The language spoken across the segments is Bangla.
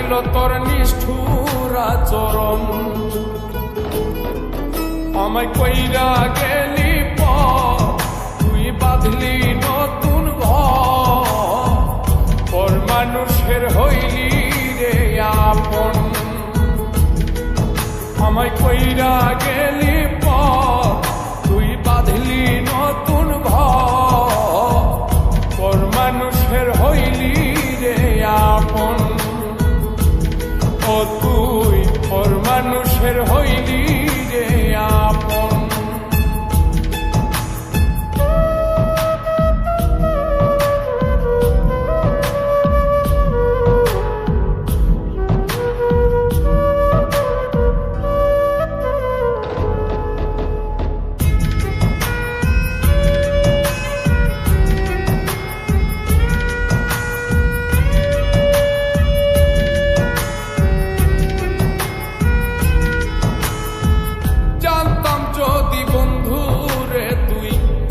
বুঝাইল তোর নিষ্ঠুর আচরণ। আমায় কইরা গেলি তুই বাঁধলি নতুন ঘর, পর মানুষের হইলি রে আপন। আমায় কইরা গেলি তুই বাঁধলি নতুন ঘর, পর মানুষের হইলি রে আপন। ও তুই পর মানুষের হইলি রে আপন।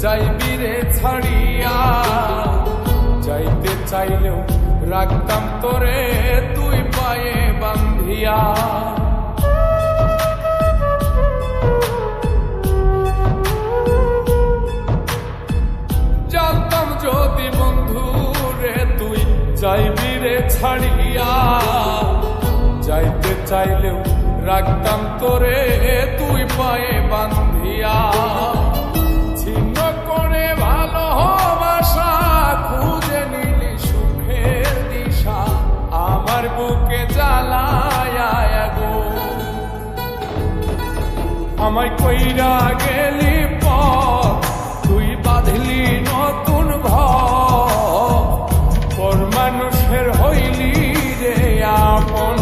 যাইবি রে ছাড়িয়া, যাইতে চাইলেও রাখতাম তোরে তুই পায়ে বান্ধিয়া। জানতাম যদি বন্ধু রে তুই যাইবি রে ছাড়িয়া, যাইতে চাইলেও রাখতাম তোরে তুই পায়ে বান্ধিয়া। ছিন্ন করে ভালোবাসা খুঁজে নিলি সুখের দিশা, আমার বুকে জ্বালায় গো। আমায় কইরা গেলি তুই বাঁধলি নতুন ঘর, পর মানুষের হইলি রে আপন।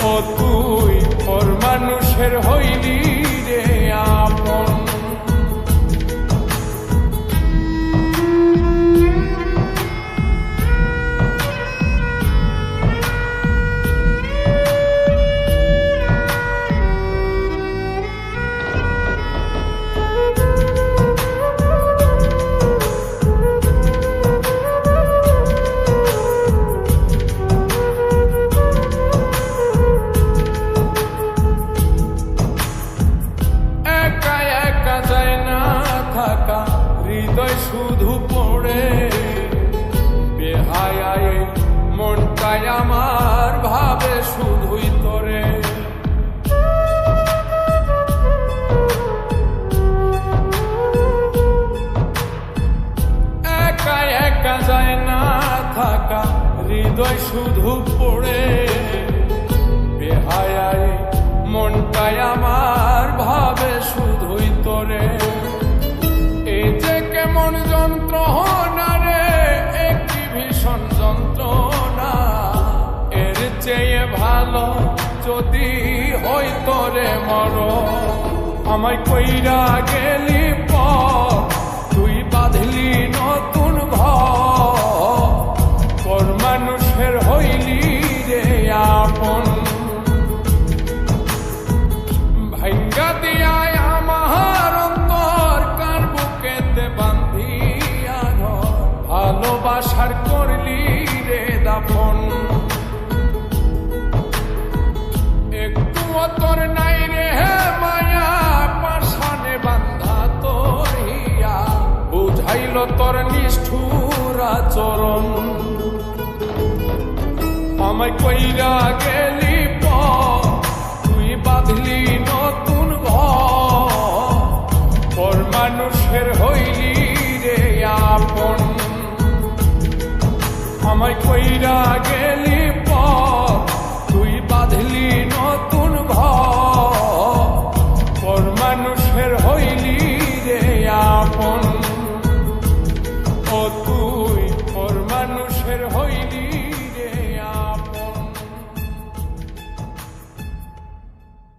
ও তুই পর মানুষের হইলি রে আপন। হৃদয় শুধু পড়ে বেহায়ায়, মনটাই আমার ভাবে শুধুই তোরে। একা একা যায় না থাকা, হৃদয় শুধু পড়ে বেহায়ায়, মনটাই আমার ভাবে শুধুই তোরে। এই যে কেমন যন্ত্রণা রে, একটি ভীষণ যন্ত্রণা, এর চেয়ে ভালো যদি হইতো রে মর। আমায় কইরা গেলি তুই বাঁধলি নতুন ঘর, পর মানুষের হইলি রে আপন। ভাঙ্গা দিয়ায় আমার অন্তর কার বুকেতে বান্ধিয়া ঘর, ভালোবাসার করলি রে দাফন। একটুও তোর নাই রে মায়া, পাশানে বান্ধা তোর হিয়া, বুঝাইল তোর নিষ্ঠুর আচরণ। আমায় কইরা গেলি তুই বাঁধলি নতুন ঘর, পর মানুষের হইলি রে আপন। আমায় কইরা গেলি তুই বাঁধলি নতুন ঘর, পর মানুষের হইলি রে আপন। ও তুই পর মানুষের হইলি